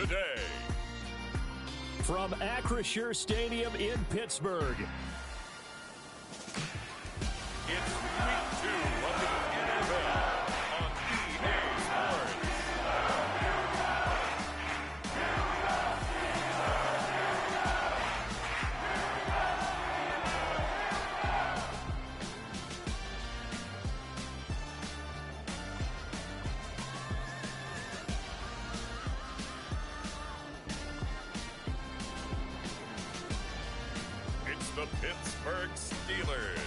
day. From Acrisure Stadium in Pittsburgh. It's week 2 of the NFL on EA Sports. It's the Pittsburgh Steelers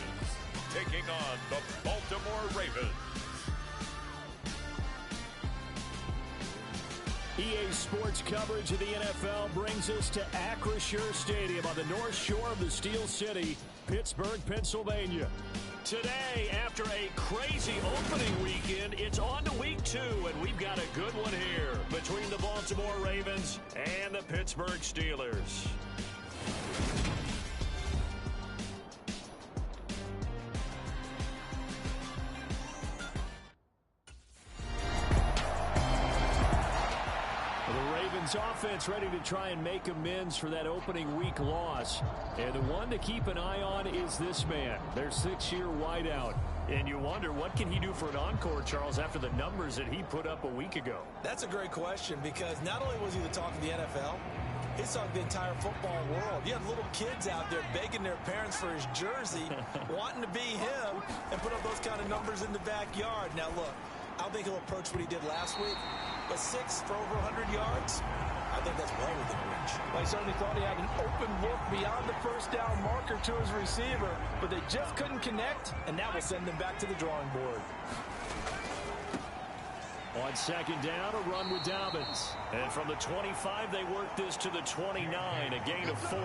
taking on the Baltimore Ravens. EA Sports coverage of the NFL brings us to Acrisure Stadium on the north shore of the Steel City, Pittsburgh, Pennsylvania. Today, after a crazy opening weekend, it's on to week 2, and we've got a good one here between the Baltimore Ravens and the Pittsburgh Steelers. Offense ready to try and make amends for that opening week loss. And the one to keep an eye on is this man, their 6-year wideout. And you wonder, what can he do for an encore, Charles, after the numbers that he put up a week ago? That's a great question, because not only was he the talk of the NFL, he's talking the entire football world. You have little kids out there begging their parents for his jersey, wanting to be him, and put up those kind of numbers in the backyard. Now, look, I don't think he'll approach what he did last week, but 6 for over 100 yards, I think that's well within reach. Well, I certainly thought he had an open look beyond the first down marker to his receiver, but they just couldn't connect, and that will send them back to the drawing board. On second down, a run with Dobbins. And from the 25, they work this to the 29, a gain of 4.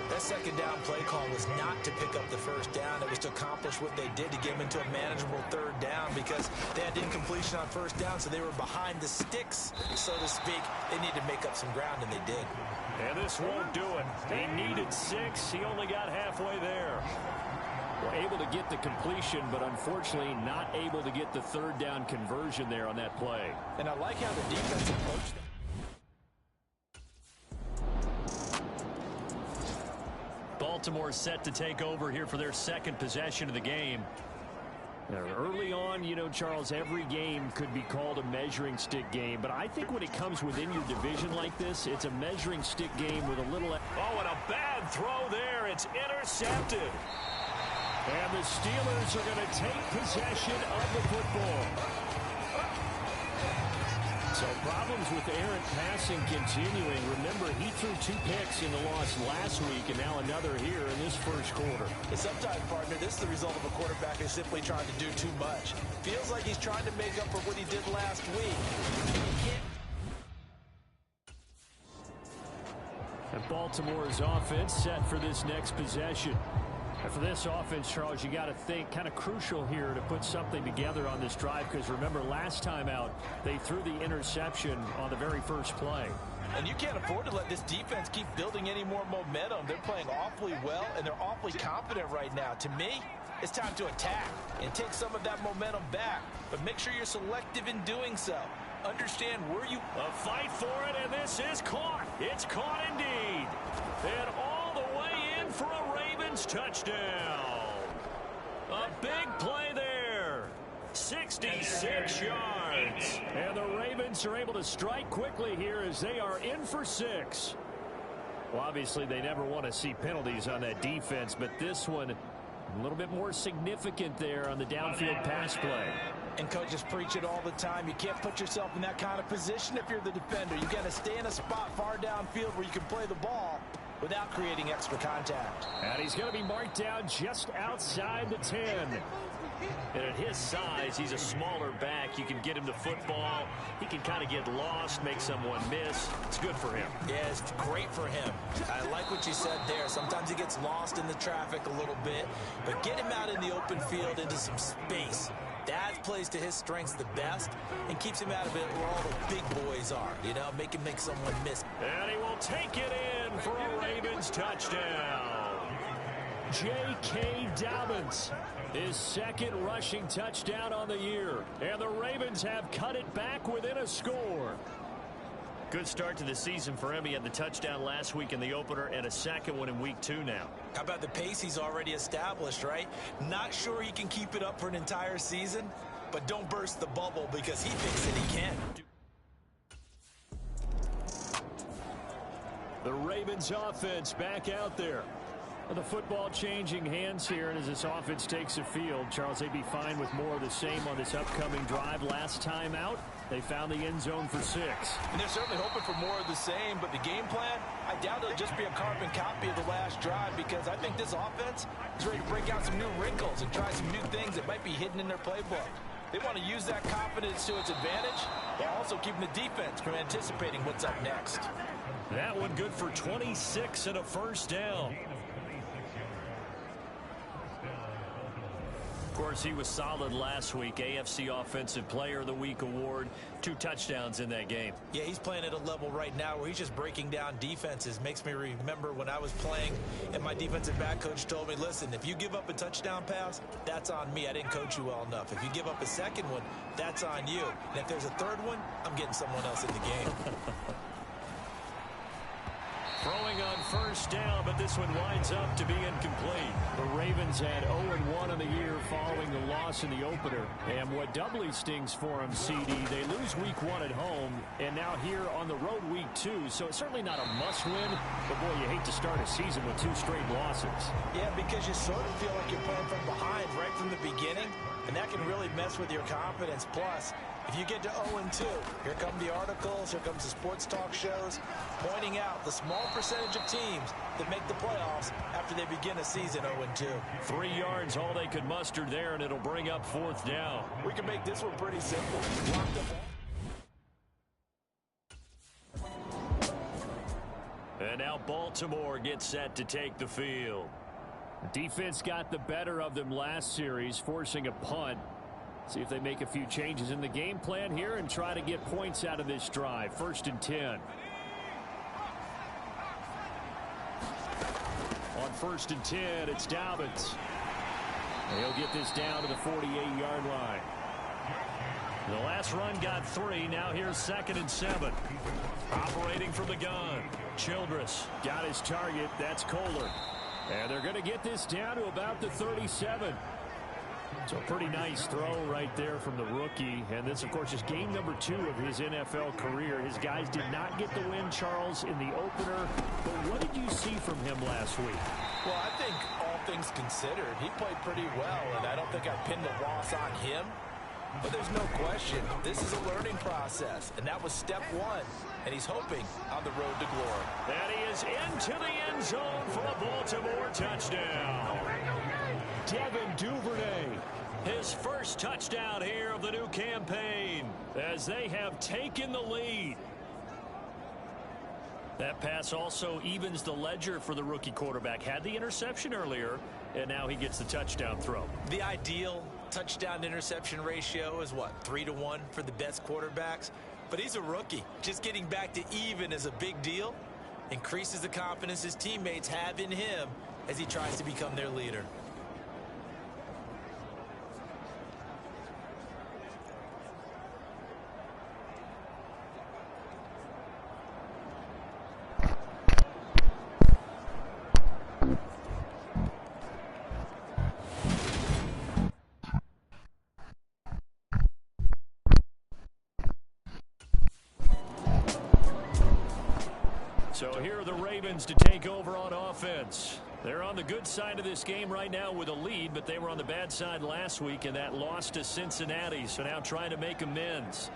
That second down play call was not to pick up the first down. It was to accomplish what they did to get them into a manageable third down, because they had incompletion on first down, so they were behind the sticks, so to speak. They needed to make up some ground, and they did. And this won't do it. He needed 6. He only got halfway there. Well, able to get the completion, but unfortunately not able to get the third down conversion there on that play. And I like how the defense approached them. Baltimore set to take over here for their second possession of the game. Now, early on, you know, Charles, every game could be called a measuring stick game, but I think when it comes within your division like this, it's a measuring stick game with a little... Oh, and a bad throw there. It's intercepted. And the Steelers are going to take possession of the football. So problems with errant passing continuing. Remember, he threw 2 picks in the loss last week, and now another here in this first quarter. And sometimes, partner, this is the result of a quarterback who's simply trying to do too much. Feels like he's trying to make up for what he did last week. And Baltimore's offense set for this next possession. And for this offense, Charles, you got to think kind of crucial here to put something together on this drive, because remember, last time out, they threw the interception on the very first play. And you can't afford to let this defense keep building any more momentum. They're playing awfully well, and they're awfully confident right now. To me, it's time to attack and take some of that momentum back. But make sure you're selective in doing so. Understand where you... A fight for it, and this is caught. It's caught indeed. And all the way in for a Ravens touchdown. A big play there. 66 yards. And the Ravens are able to strike quickly here as they are in for 6. Well, obviously, they never want to see penalties on that defense, but this one a little bit more significant there on the downfield pass play. And coaches preach it all the time. You can't put yourself in that kind of position if you're the defender. You got to stay in a spot far downfield where you can play the ball without creating extra contact. And he's going to be marked down just outside the 10. And at his size, he's a smaller back. You can get him the football. He can kind of get lost, make someone miss. It's good for him. Yeah, it's great for him. I like what you said there. Sometimes he gets lost in the traffic a little bit, but get him out in the open field into some space. That plays to his strengths the best and keeps him out of it where all the big boys are, you know, make someone miss. And he will take it in for a Ravens touchdown. J.K. Dobbins, his second rushing touchdown on the year. And the Ravens have cut it back within a score. Good start to the season for him. He had the touchdown last week in the opener and a second one in week 2 now. How about the pace he's already established, right? Not sure he can keep it up for an entire season, but don't burst the bubble because he thinks that he can. The Ravens offense back out there. Well, the football changing hands here, and as this offense takes the field, Charles, they'd be fine with more of the same on this upcoming drive. Last time out, they found the end zone for 6. And they're certainly hoping for more of the same, but the game plan, I doubt it'll just be a carbon copy of the last drive because I think this offense is ready to break out some new wrinkles and try some new things that might be hidden in their playbook. They want to use that confidence to its advantage while also keeping the defense from anticipating what's up next. That one good for 26 and a first down. Of course, he was solid last week. AFC Offensive Player of the Week award. 2 touchdowns in that game. Yeah, he's playing at a level right now where he's just breaking down defenses. Makes me remember when I was playing and my defensive back coach told me, listen, if you give up a touchdown pass, that's on me. I didn't coach you well enough. If you give up a second one, that's on you. And if there's a third one, I'm getting someone else in the game. Throwing on first down, but this one winds up to be incomplete. The Ravens had 0-1 on the year following the loss in the opener. And what doubly stings for them, CD, they lose week 1 at home, and now here on the road week 2. So it's certainly not a must-win, but boy, you hate to start a season with 2 straight losses. Yeah, because you sort of feel like you're playing from behind right from the beginning, and that can really mess with your confidence. Plus, if you get to 0-2, here come the articles, here comes the sports talk shows, pointing out the small percentage of teams that make the playoffs after they begin a season 0-2. 3 yards, all they could muster there, and it'll bring up 4th down. We can make this one pretty simple. Block the ball. And now Baltimore gets set to take the field. The defense got the better of them last series, forcing a punt. See if they make a few changes in the game plan here and try to get points out of this drive. 1st and 10. On 1st and 10, it's Dobbins. And he'll get this down to the 48-yard line. The last run got 3. Now here's 2nd and 7. Operating from the gun. Childress got his target. That's Kohler. And they're going to get this down to about the 37. So a pretty nice throw right there from the rookie. And this, of course, is game number 2 of his NFL career. His guys did not get the win, Charles, in the opener. But what did you see from him last week? Well, I think all things considered, he played pretty well, and I don't think I pinned the loss on him. But there's no question, this is a learning process, and that was step 1. And he's hoping on the road to glory. And he is into the end zone for a Baltimore touchdown. Devin Duvernay, his first touchdown here of the new campaign as they have taken the lead. That pass also evens the ledger for the rookie quarterback. Had the interception earlier, and now he gets the touchdown throw. The ideal touchdown-interception ratio is what, 3-to-1 for the best quarterbacks? But he's a rookie. Just getting back to even is a big deal. Increases the confidence his teammates have in him as he tries to become their leader. So here are the Ravens to take over on offense. They're on the good side of this game right now with a lead, but they were on the bad side last week in that loss to Cincinnati, so now trying to make amends.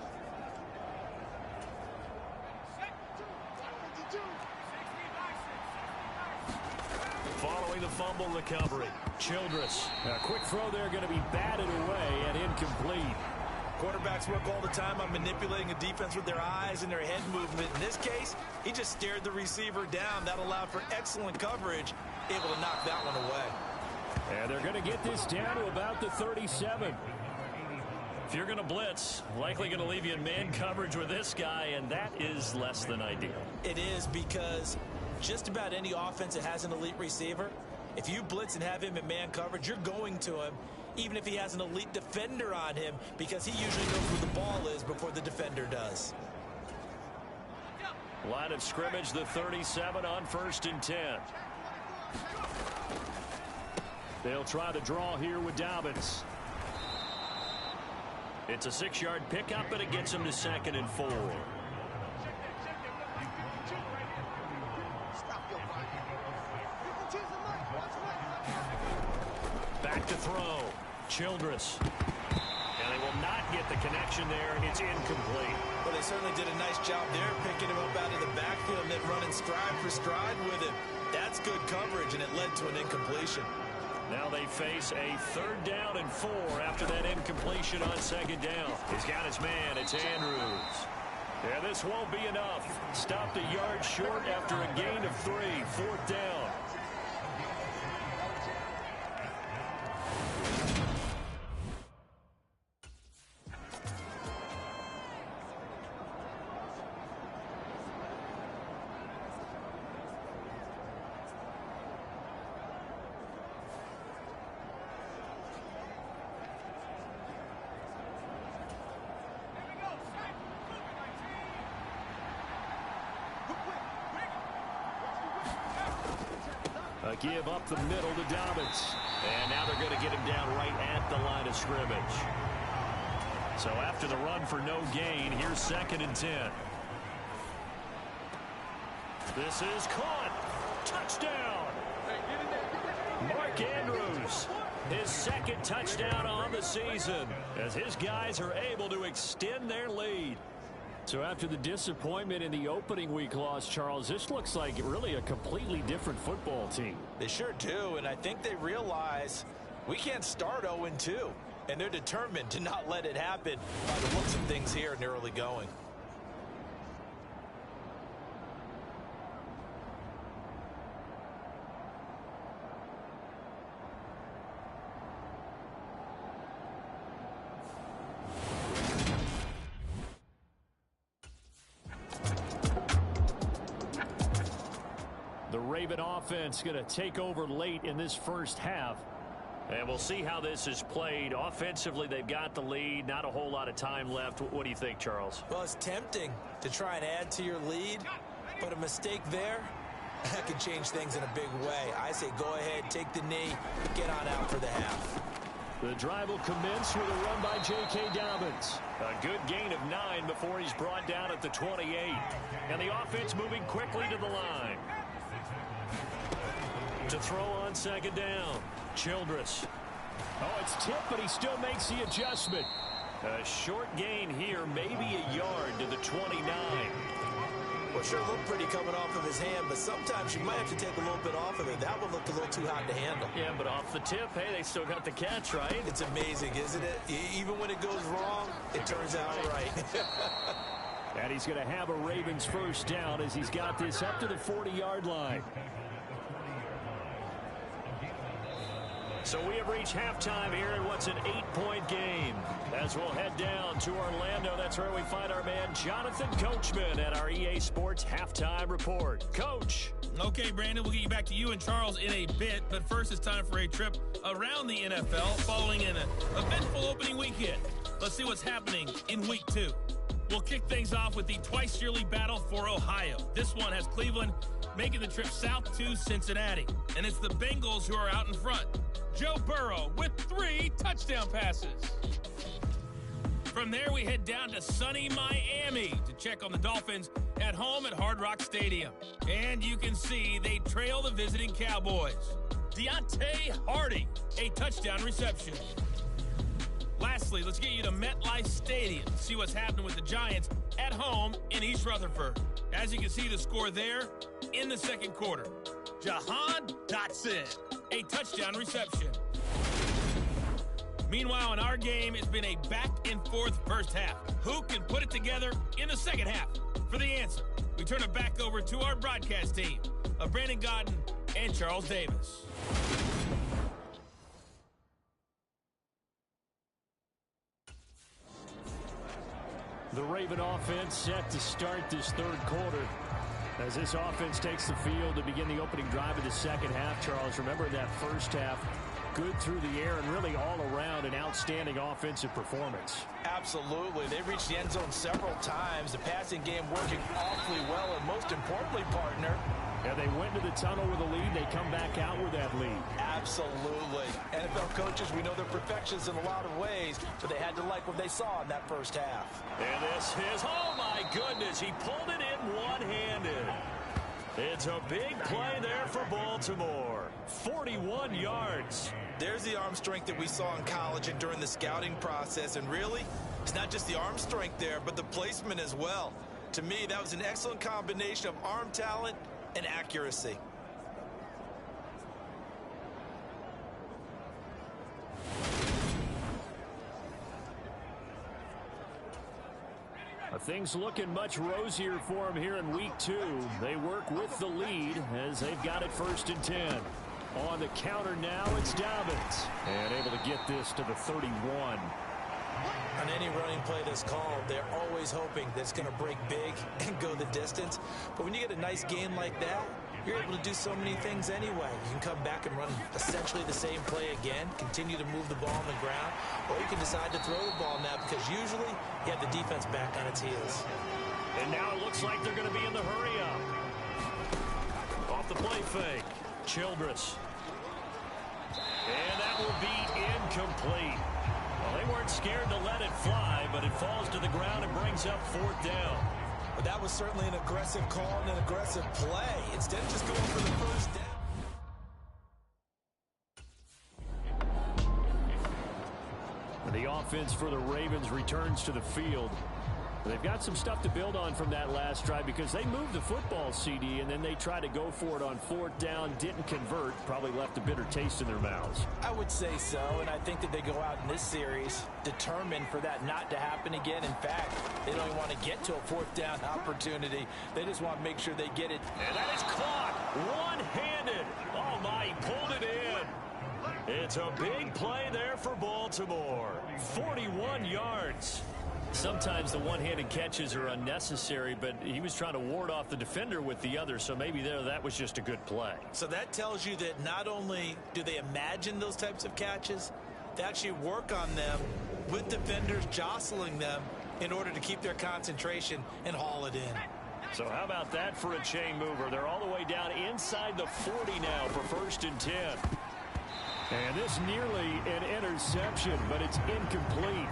Following the fumble recovery, Childress. A quick throw there going to be batted away and incomplete. Quarterbacks work all the time on manipulating a defense with their eyes and their head movement. In this case, he just stared the receiver down. That allowed for excellent coverage, able to knock that one away. And they're going to get this down to about the 37. If you're going to blitz, likely going to leave you in man coverage with this guy, and that is less than ideal. It is, because just about any offense that has an elite receiver, if you blitz and have him in man coverage, you're going to him, even if he has an elite defender on him, because he usually knows where the ball is before the defender does. Line of scrimmage, the 37 on 1st and 10. They'll try the draw here with Dobbins. It's a 6-yard pickup, and it gets him to 2nd and 4. Back to throw. Childress. And they will not get the connection there. It's incomplete. Well, they certainly did a nice job there, picking him up out of the backfield and then running stride for stride with him. That's good coverage, and it led to an incompletion. Now they face a 3rd down and 4 after that incompletion on 2nd down. He's got his man. It's Andrews. Yeah, this won't be enough. Stopped a yard short after a gain of 3. 4th down. A give up the middle to Dobbins. And now they're going to get him down right at the line of scrimmage. So after the run for no gain, here's 2nd and 10. This is caught. Touchdown. Mark Andrews. His 2nd touchdown on the season as his guys are able to extend their lead. So after the disappointment in the opening week loss, Charles, this looks like really a completely different football team. They sure do, and I think they realize we can't start 0-2, and they're determined to not let it happen by the looks of things here in the early going. The Raven offense going to take over late in this first half. And we'll see how this is played. Offensively, they've got the lead. Not a whole lot of time left. What do you think, Charles? Well, it's tempting to try and add to your lead, but a mistake there, that could change things in a big way. I say go ahead, take the knee, get on out for the half. The drive will commence with a run by J.K. Dobbins. A good gain of 9 before he's brought down at the 28. And the offense moving quickly to the line. To throw on 2nd down. Childress. Oh, it's tipped, but he still makes the adjustment. A short gain here, maybe a yard to the 29. Well, sure looked pretty coming off of his hand, but sometimes you might have to take a little bit off of it. That one looked a little too hot to handle. Yeah, but off the tip, hey, they still got the catch, right? It's amazing, isn't it? Even when it goes wrong, it turns out right. And he's going to have a Ravens first down as he's got this up to the 40-yard line. So we have reached halftime here in what's an 8-point game. As we'll head down to Orlando, that's where we find our man Jonathan Coachman at our EA Sports Halftime Report. Coach. Okay, Brandon, we'll get you back to you and Charles in a bit. But first, it's time for a trip around the NFL following an eventful opening weekend. Let's see what's happening in Week 2. We'll kick things off with the twice-yearly battle for Ohio. This one has Cleveland making the trip south to Cincinnati. And it's the Bengals who are out in front. Joe Burrow with 3 touchdown passes. From there, we head down to sunny Miami to check on the Dolphins at home at Hard Rock Stadium. And you can see they trail the visiting Cowboys. Deontay Hardy, a touchdown reception. Lastly, let's get you to MetLife Stadium to see what's happening with the Giants at home in East Rutherford. As you can see the score there in the second quarter. Jahan Dotson, a touchdown reception. Meanwhile, in our game, it's been a back-and-forth first half. Who can put it together in the second half? For the answer, we turn it back over to our broadcast team of Brandon Gaudin and Charles Davis. The Raven offense set to start this third quarter. As this offense takes the field to begin the opening drive of the second half, Charles, remember that first half, looked good through the air and really all around an outstanding offensive performance. Absolutely. They reached the end zone several times. The passing game working awfully well, and most importantly, partner, Yeah, they went to the tunnel with a lead. They come back out with that lead. absolutely. NFL coaches, we know they're perfectionists in a lot of ways, but they had to like what they saw in that first half. And this is, oh my goodness, he pulled it in one-handed. It's a big play there for Baltimore. 41 yards. There's the arm strength that we saw in college and during the scouting process. And really, it's not just the arm strength there, but the placement as well. To me, that was an excellent combination of arm talent and accuracy. Things looking much rosier for them here in week 2. They work with the lead as they've got it 1st and 10. On the counter now, it's Dobbins. And able to get this to the 31. On any running play that's called, they're always hoping that it's going to break big and go the distance. But when you get a nice game like that, you're able to do so many things anyway. You can come back and run essentially the same play again, continue to move the ball on the ground, or you can decide to throw the ball now because usually you have the defense back on its heels. And now it looks like they're going to be in the hurry-up. Off the play fake, Childress. And that will be incomplete. Well, they weren't scared to let it fly, but it falls to the ground and brings up 4th down. But that was certainly an aggressive call and an aggressive play. Instead of just going for the first down. The offense for the Ravens returns to the field. They've got some stuff to build on from that last drive because they moved the football, CD, and then they tried to go for it on 4th down, didn't convert, probably left a bitter taste in their mouths. I would say so, and I think that they go out in this series determined for that not to happen again. In fact, they don't even want to get to a 4th down opportunity. They just want to make sure they get it. And that is caught one-handed. Oh, my, he pulled it in. It's a big play there for Baltimore. 41 yards. Sometimes the one-handed catches are unnecessary, but he was trying to ward off the defender with the other, so maybe that was just a good play. So that tells you that not only do they imagine those types of catches, they actually work on them with defenders jostling them in order to keep their concentration and haul it in. So how about that for a chain mover? They're all the way down inside the 40 now for 1st and 10. And this nearly an interception, but it's incomplete.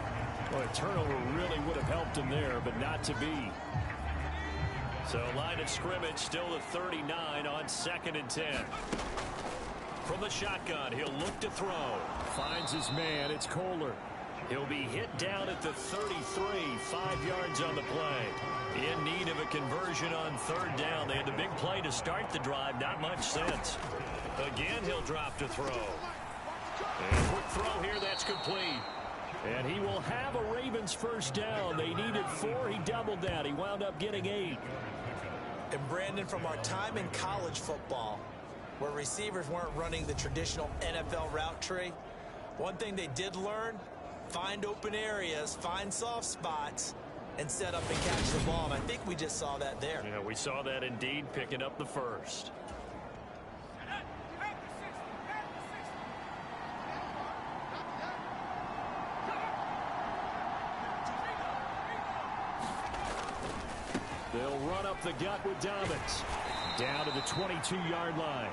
Well, a turnover really would have helped him there, but not to be. So line of scrimmage still the 39 on 2nd and 10. From the shotgun, he'll look to throw. Finds his man. It's Kohler. He'll be hit down at the 33, 5 yards on the play. In need of a conversion on 3rd down. They had the big play to start the drive. Not much sense. Again, he'll drop to throw. And quick throw here. That's complete. And he will have a Ravens 1st down. They needed 4. He doubled that. He wound up getting 8. And Brandon, from our time in college football, where receivers weren't running the traditional NFL route tree, one thing they did learn, find open areas, find soft spots, and set up and catch the ball. And I think we just saw that there. Yeah, we saw that indeed, picking up the 1st. They'll run up the gut with Dobbins. Down to the 22-yard line.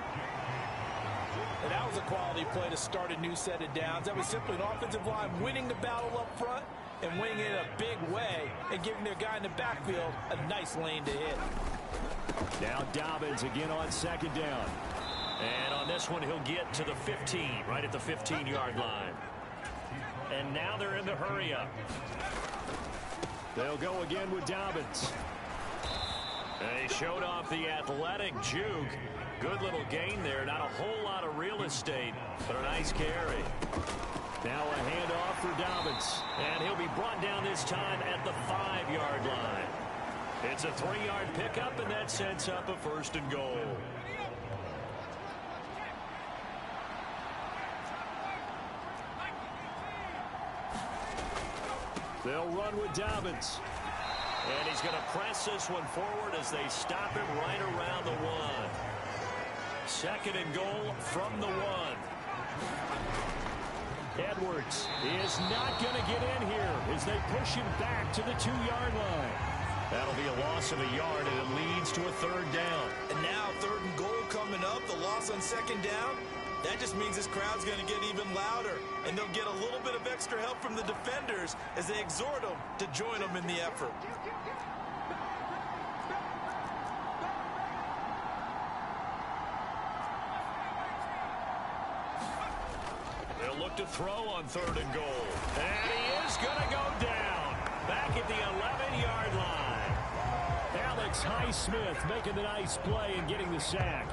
And that was a quality play to start a new set of downs. That was simply an offensive line winning the battle up front and winning it in a big way and giving their guy in the backfield a nice lane to hit. Now Dobbins again on 2nd down. And on this one, he'll get to the 15, right at the 15-yard line. And now they're in the hurry-up. They'll go again with Dobbins. They showed off the athletic juke. Good little gain there. Not a whole lot of real estate, but a nice carry. Now a handoff for Dobbins. And he'll be brought down this time at the 5-yard line. It's a 3-yard pickup, and that sets up a 1st and goal. They'll run with Dobbins. And he's going to press this one forward as they stop him right around the 1. 2nd and goal from the 1. Edwards is not going to get in here as they push him back to the 2-yard line. That'll be a loss of a yard, and it leads to a 3rd down. And now 3rd and goal coming up, the loss on 2nd down. That just means this crowd's going to get even louder, and they'll get a little bit of extra help from the defenders as they exhort them to join them in the effort. They'll look to throw on 3rd and goal. And he is going to go down back at the 11-yard line. Alex Highsmith making the nice play and getting the sack.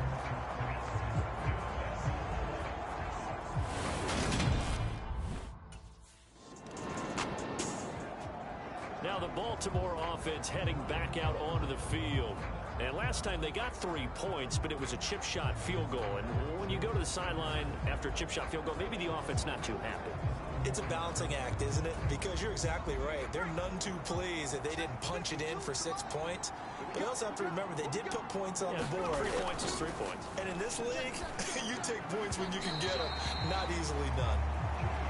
Now the Baltimore offense heading back out onto the field. And last time they got 3 points, but it was a chip shot field goal. And when you go to the sideline after a chip shot field goal, maybe the offense not too happy. It's a balancing act, isn't it? Because you're exactly right. They're none too pleased that they didn't punch it in for 6 points. But you also have to remember they did put points on the board. 3 points is 3 points. And in this league, you take points when you can get them. Not easily done.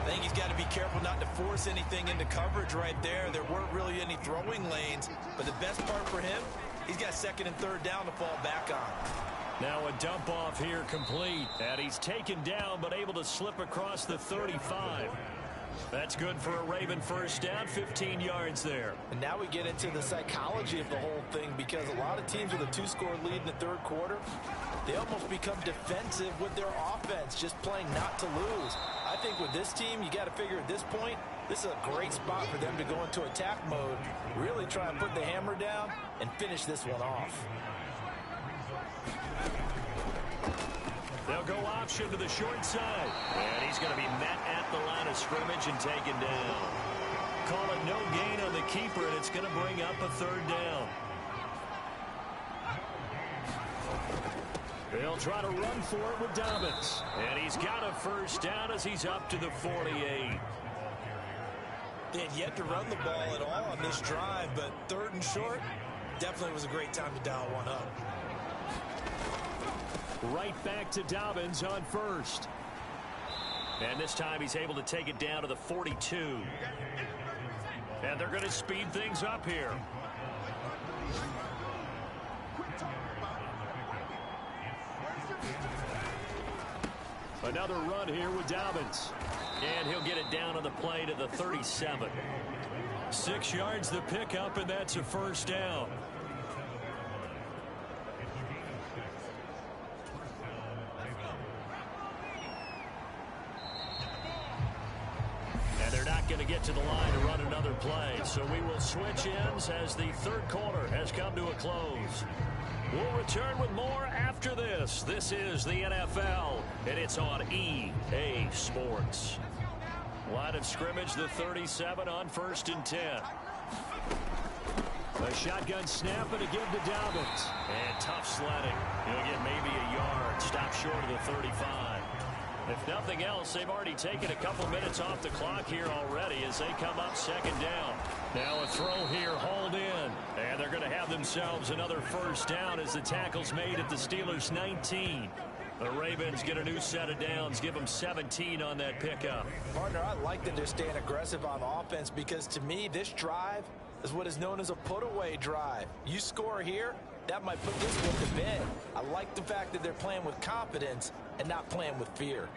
I think he's got to be careful not to force anything into coverage right there. There weren't really any throwing lanes. But the best part for him, he's got 2nd and 3rd down to fall back on. Now a dump off here complete. And he's taken down but able to slip across the 35. That's good for a Raven 1st down, 15 yards there. And now we get into the psychology of the whole thing, because a lot of teams with a 2-score lead in the 3rd quarter, they almost become defensive with their offense, just playing not to lose. I think with this team, you got to figure at this point, this is a great spot for them to go into attack mode, really try and put the hammer down and finish this one off. They'll go option to the short side. And he's going to be met at the line of scrimmage and taken down. Call it no gain on the keeper, and it's going to bring up a 3rd down. They'll try to run for it with Dobbins. And he's got a 1st down as he's up to the 48. They had yet to run the ball at all on this drive, but 3rd and short definitely was a great time to dial one up. Right back to Dobbins on 1st. And this time he's able to take it down to the 42. And they're going to speed things up here. Another run here with Dobbins. And he'll get it down on the play to the 37. 6 yards the pickup, and that's a 1st down. Going to get to the line to run another play, so we will switch ends as the 3rd quarter has come to a close. We'll return with more after this. This is the NFL, and it's on EA Sports. Line of scrimmage, the 37 on 1st and 10. A shotgun snap and a give to Dobbins. And tough sledding. He'll get maybe a yard. Stop short of the 35. If nothing else, they've already taken a couple minutes off the clock here already as they come up 2nd down. Now a throw here, hauled in. And they're going to have themselves another 1st down as the tackle's made at the Steelers' 19. The Ravens get a new set of downs, give them 17 on that pickup. Partner, I like that they're staying aggressive on offense, because to me, this drive is what is known as a put-away drive. You score here, that might put this one to bed. I like the fact that they're playing with confidence and not playing with fear.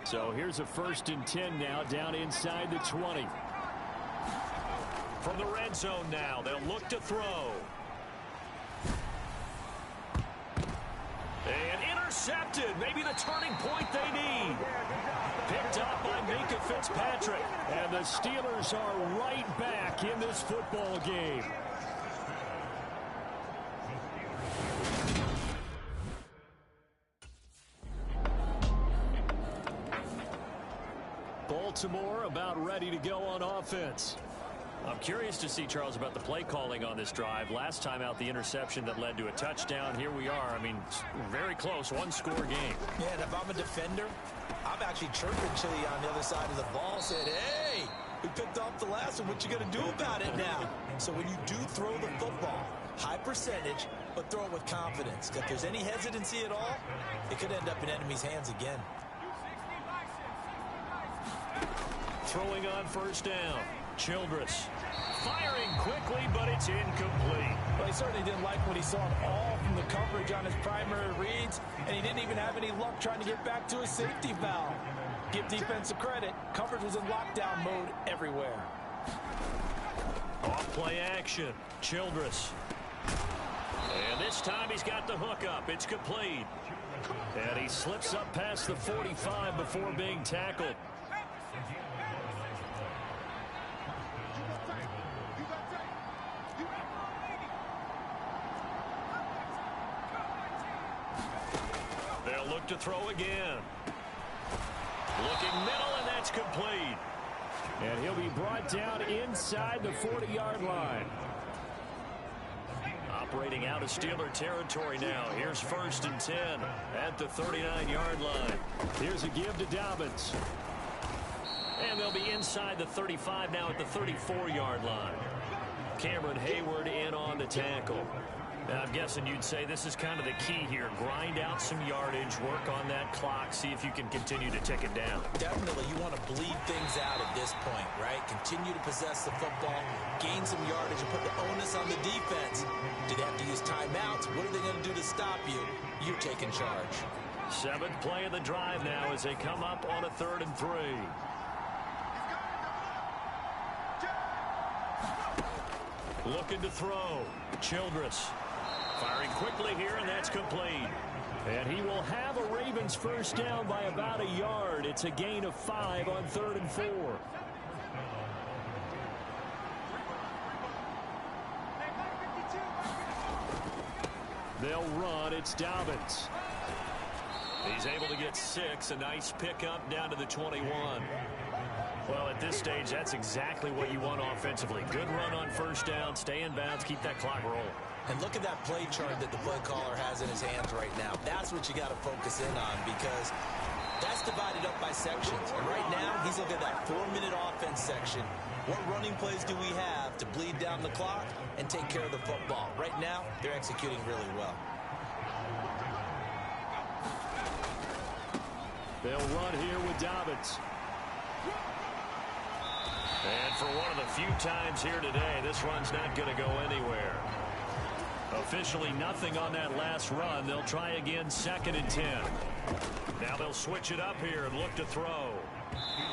So here's a 1st and 10 now, down inside the 20. From the red zone now, they'll look to throw. And intercepted, maybe the turning point they need. Picked up by Minkah Fitzpatrick. And the Steelers are right back in this football game. Baltimore about ready to go on offense. I'm curious to see, Charles, about the play calling on this drive. Last time out, the interception that led to a touchdown. Here we are. I mean, very close, 1-score game. Yeah, and if I'm a defender, I'm actually chirping to you on the other side of the ball, said, hey, we picked off the last one. What you going to do about it now? So when you do throw the football, high percentage, but throw it with confidence. If there's any hesitancy at all, it could end up in enemy's hands again. throwing on first down. Childress firing quickly, but it's incomplete. Well, he certainly didn't like what he saw at all from the coverage on his primary reads, and he didn't even have any luck trying to get back to his safety valve. Give defensive credit. Coverage was in lockdown mode everywhere. Off play action. Childress. And this time he's got the hook up. It's complete. And he slips up past the 45 before being tackled. They'll look to throw again. Looking middle, and that's complete. And he'll be brought down inside the 40-yard line. Operating out of Steeler territory now. Here's 1st and 10 at the 39-yard line. Here's a give to Dobbins. And they'll be inside the 35 now at the 34-yard line. Cameron Hayward in on the tackle. Now, I'm guessing you'd say this is kind of the key here. Grind out some yardage, work on that clock, see if you can continue to tick it down. Definitely, you want to bleed things out at this point, right? Continue to possess the football, gain some yardage, and put the onus on the defense. Do they have to use timeouts? What are they going to do to stop you? You're taking charge. 7th play of the drive now as they come up on a 3rd and 3. Looking to throw. Childress. Firing quickly here, and that's complete. And he will have a Ravens first down by about a yard. It's a gain of 5 on 3rd and 4. They'll run. It's Dobbins. He's able to get 6. A nice pickup down to the 21. Well, at this stage, that's exactly what you want offensively. Good run on first down. Stay in bounds. Keep that clock rolling. And look at that play chart that the play caller has in his hands right now. That's what you got to focus in on, because that's divided up by sections. And right now, he's looking at that 4-minute offense section. What running plays do we have to bleed down the clock and take care of the football? Right now, they're executing really well. They'll run here with Dobbins. And for one of the few times here today, this run's not going to go anywhere. Officially nothing on that last run. They'll try again 2nd and 10. Now they'll switch it up here and look to throw.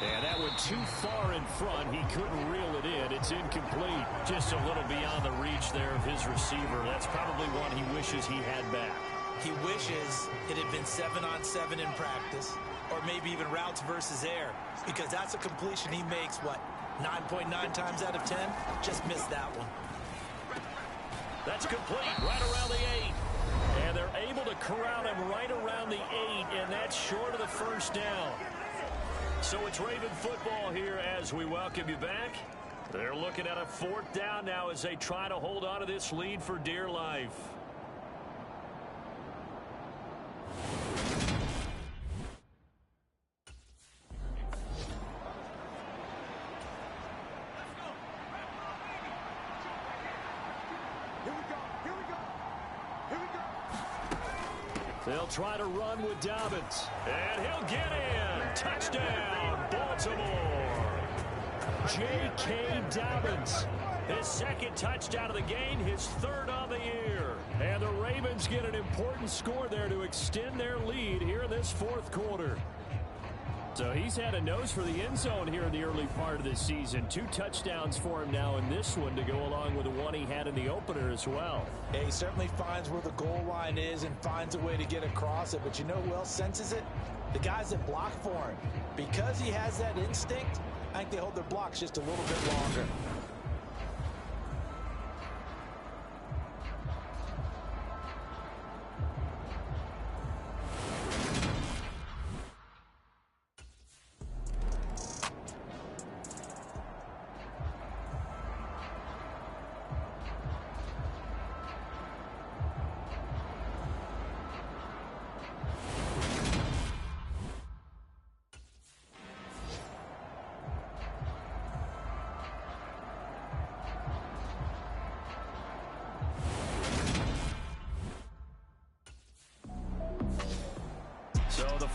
And that went too far in front. He couldn't reel it in. It's incomplete. Just a little beyond the reach there of his receiver. That's probably one he wishes he had back. He wishes it had been 7-on-7 in practice, or maybe even routes versus air, because that's a completion he makes, what, 9.9 times out of 10? Just missed that one. That's complete right around the 8. And they're able to corral him right around the 8, and that's short of the first down. So it's Raven football here as we welcome you back. They're looking at a 4th down now as they try to hold on to this lead for dear life. They'll try to run with Dobbins. And he'll get in. Touchdown, Baltimore. J.K. Dobbins. His 2nd touchdown of the game, his 3rd on the year. And the Ravens get an important score there to extend their lead here in this 4th quarter. So he's had a nose for the end zone here in the early part of the season. 2 touchdowns for him now in this one to go along with the one he had in the opener as well. Yeah, he certainly finds where the goal line is and finds a way to get across it. But you know who else senses it? The guys that block for him. Because he has that instinct, I think they hold their blocks just a little bit longer.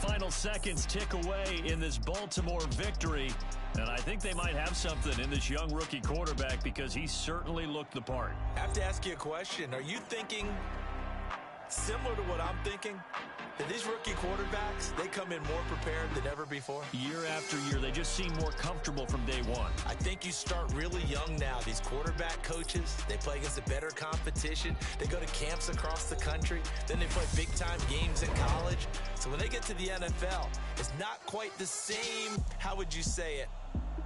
final seconds tick away in this Baltimore victory. And I think they might have something in this young rookie quarterback because he certainly looked the part. I have to ask you a question. Are you thinking similar to what I'm thinking? That these rookie quarterbacks, they come in more prepared than ever before? Year after year, they just seem more comfortable from day one. I think you start really young now. These quarterback coaches, they play against a better competition. They go to camps across the country. Then they play big-time games in college. So when they get to the NFL, it's not quite the same, how would you say it,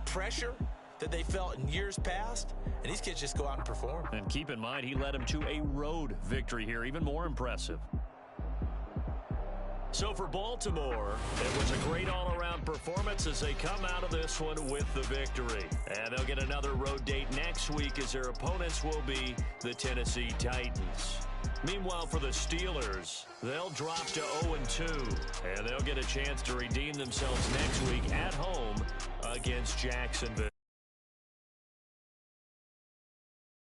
pressure that they felt in years past. And these kids just go out and perform. And keep in mind, he led them to a road victory here, even more impressive. So for Baltimore, it was a great all-around performance as they come out of this one with the victory. And they'll get another road date next week as their opponents will be the Tennessee Titans. Meanwhile, for the Steelers, they'll drop to 0-2, and they'll get a chance to redeem themselves next week at home against Jacksonville.